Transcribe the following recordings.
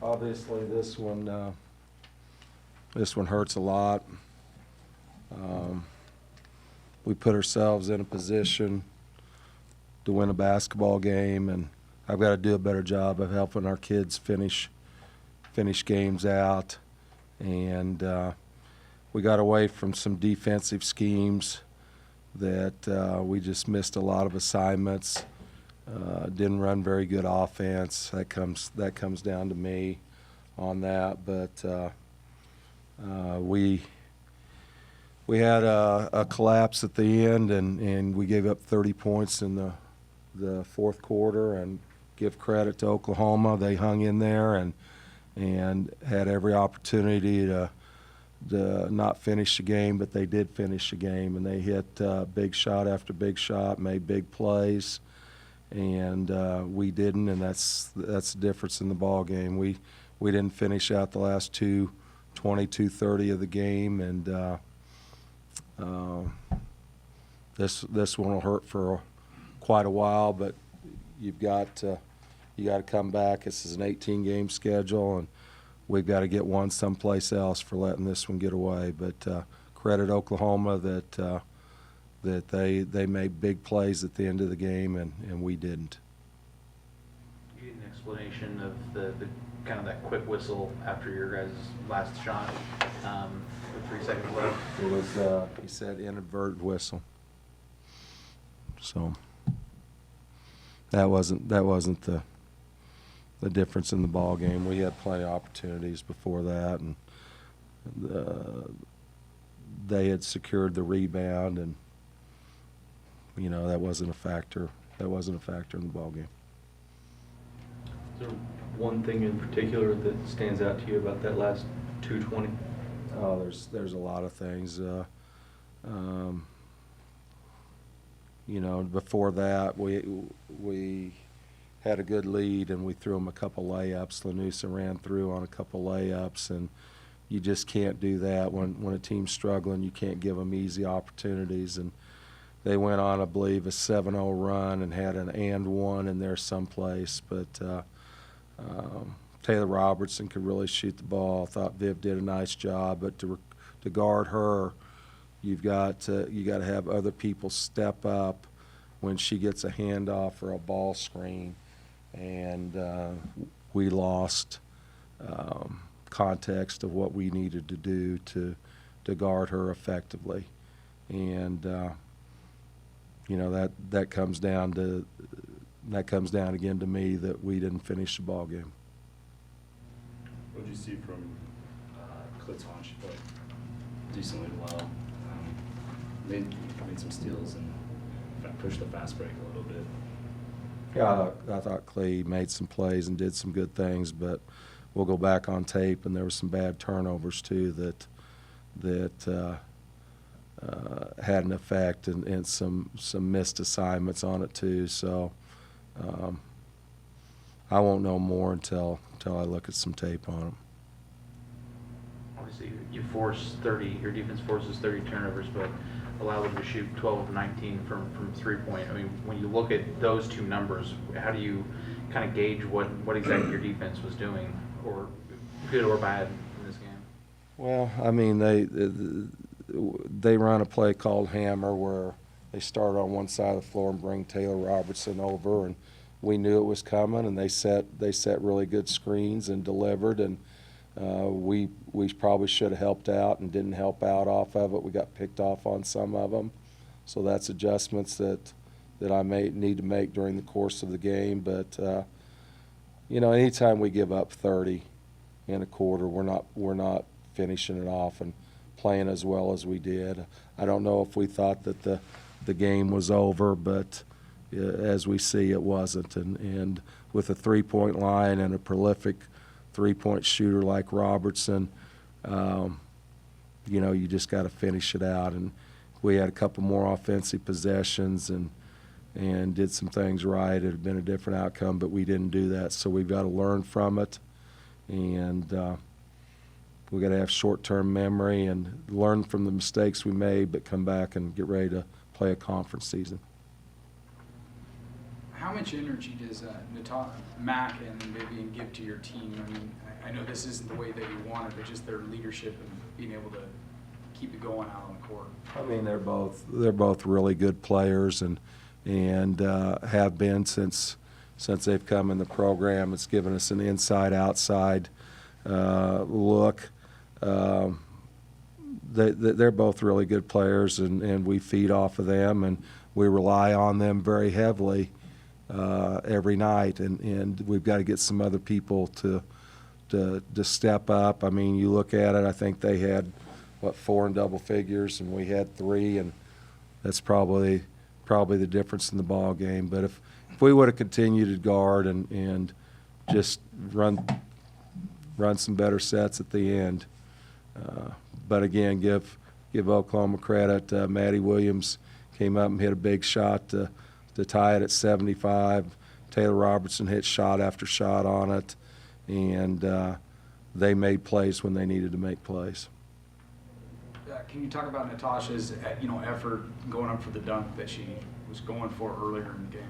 Obviously, this one hurts a lot. We put ourselves in a position to win a basketball game, and I've got to do a better job of helping our kids finish games out. And we got away from some defensive schemes that we just missed a lot of assignments. Didn't run very good offense. That comes down to me on that. But we had a collapse at the end, and we gave up 30 points in the fourth quarter. And give credit to Oklahoma; they hung in there and had every opportunity to not finish the game, but they did finish the game, and they hit big shot after big shot, made big plays, and we didn't, and that's the difference in the ball game. We didn't finish out the last 20-30 of the game, and this one will hurt for quite a while, but you got to come back. This is an 18-game schedule, and we've got to get one someplace else for letting this one get away. But credit Oklahoma that they made big plays at the end of the game, and we didn't. You get an explanation of the kind of that quick whistle after your guys' last shot with 3 seconds left? It was he said inadvertent whistle. So that wasn't the difference in the ball game. We had plenty of opportunities before that, and they had secured the rebound, and that wasn't a factor. That wasn't a factor in the ball game. Is there one thing in particular that stands out to you about that last 2:20? Oh, there's a lot of things. Before that, we had a good lead, and we threw them a couple layups. Lanusa ran through on a couple layups, and you just can't do that when a team's struggling. You can't give them easy opportunities. And they went on, I believe, a 7-0 run and had an and one in there someplace. But Taylor Robertson could really shoot the ball. I thought Viv did a nice job, but to guard her, you got to have other people step up when she gets a handoff or a ball screen. And we lost context of what we needed to do to guard her effectively. And that comes down again to me that we didn't finish the ball game. What did you see from Cliton? She played decently well. Made some steals and pushed the fast break a little bit. Yeah, I thought Clay made some plays and did some good things, but we'll go back on tape, and there were some bad turnovers too that had an effect, and some missed assignments on it too. So I won't know more until I look at some tape on them. Obviously, you force 30. Your defense forces 30 turnovers, but allow them to shoot 12 of 19 from 3-point. I mean, when you look at those two numbers, how do you kind of gauge what exactly your defense was doing, or good or bad, in this game? Well, I mean, they run a play called Hammer where they start on one side of the floor and bring Taylor Robertson over, and we knew it was coming, and they set really good screens and delivered, and we probably should have helped out and didn't help out off of it. We got picked off on some of them, so that's adjustments that I need to make during the course of the game. But anytime we give up 30 in a quarter, we're not finishing it off and playing as well as we did. I don't know if we thought that the game was over, but as we see, it wasn't. And with a 3-point line and a prolific 3-point shooter like Robertson, you just got to finish it out. And we had a couple more offensive possessions and did some things right. It had been a different outcome, but we didn't do that. So we've got to learn from it, and we got to have short-term memory and learn from the mistakes we made, but come back and get ready to play a conference season. How how much energy does Mac and Vivian give to your team? I mean, I know this isn't the way that you want it, but just their leadership and being able to keep it going out on the court. I mean, they're both really good players and have been since they've come in the program. It's given us an inside-outside look. They're both really good players, and we feed off of them, and we rely on them very heavily every night. And we've got to get some other people to step up. I mean, you look at it, I think they had, 4 in double figures, and we had 3, and that's probably the difference in the ball game. But if we would have continued to guard and just run some better sets at the end. But again, give Oklahoma credit. Maddie Williams came up and hit a big shot to tie it at 75. Taylor Robertson hit shot after shot on it, and they made plays when they needed to make plays. Can you talk about Natasha's effort going up for the dunk that she was going for earlier in the game?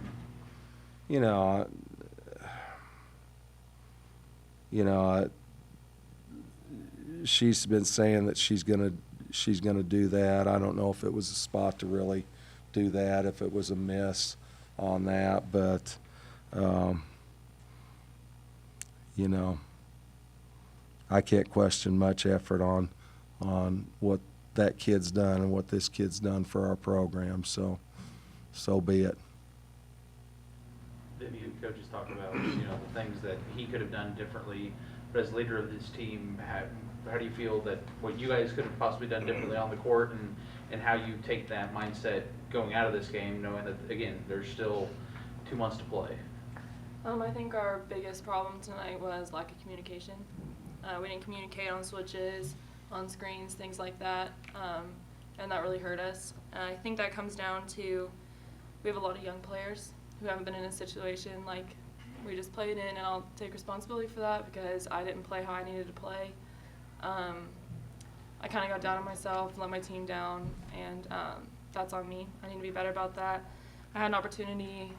She's been saying that she's gonna do that. I don't know if it was a spot to really do that, if it was a miss on that, but I can't question much effort on what that kid's done and what this kid's done for our program, so be it. Vivian, coach has talked about the things that he could have done differently, but as leader of this team, how do you feel that what you guys could have possibly done differently on the court, and how you take that mindset going out of this game, knowing that again there's still 2 months to play? I think our biggest problem tonight was lack of communication. We didn't communicate on switches, on screens, things like that, and that really hurt us. I think that comes down to we have a lot of young players who haven't been in a situation like we just played in, and I'll take responsibility for that because I didn't play how I needed to play. I kind of got down on myself, let my team down, and that's on me. I need to be better about that. I had an opportunity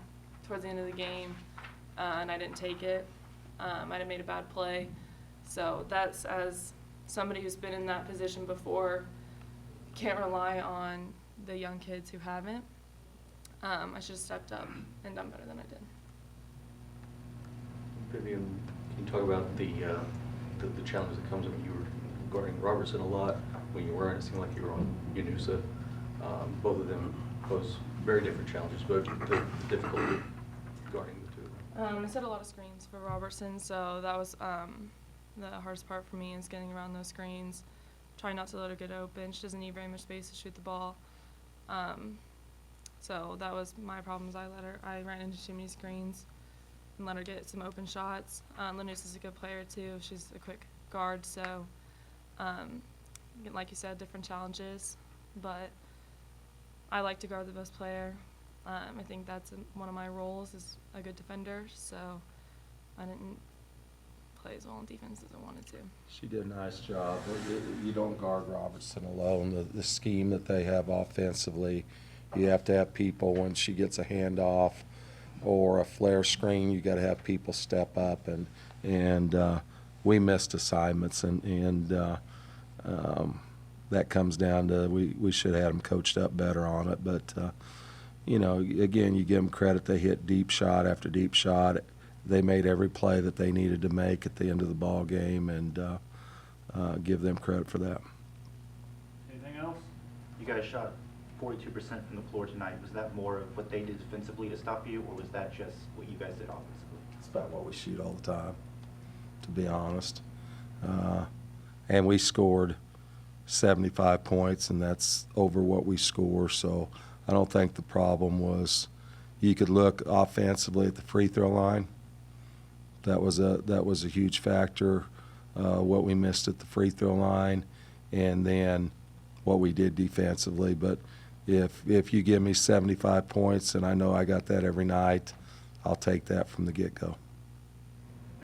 towards the end of the game, and I didn't take it. I had made a bad play. So that's, as somebody who's been in that position before, can't rely on the young kids who haven't. I should have stepped up and done better than I did. Vivian, can you talk about the challenge that comes when you were guarding Robertson a lot? When you weren't, it seemed like you were on Yanusa. Both of them pose very different challenges, but the difficulty guarding the two. I set a lot of screens for Robertson, so that was the hardest part for me is getting around those screens. Trying not to let her get open. She doesn't need very much space to shoot the ball. So that was my problems. I ran into too many screens and let her get some open shots. Lanús is a good player too. She's a quick guard, so like you said, different challenges. But I like to guard the best player. I think that's one of my roles is a good defender. So I didn't play as well on defense as I wanted to. She did a nice job. You don't guard Robertson alone. The scheme that they have offensively, you have to have people when she gets a handoff or a flare screen, you got to have people step up, and we missed assignments, and that comes down to we should have had them coached up better on it. But again, you give them credit. They hit deep shot after deep shot. They made every play that they needed to make at the end of the ball game, and give them credit for that. Anything else? You guys shot 42% from the floor tonight. Was that more of what they did defensively to stop you, or was that just what you guys did offensively? It's about what we shoot all the time, to be honest. And we scored 75 points, and that's over what we score. So I don't think the problem was. You could look offensively at the free throw line. That was a huge factor. What we missed at the free throw line, and then what we did defensively. But if you give me 75 points, and I know I got that every night, I'll take that from the get-go.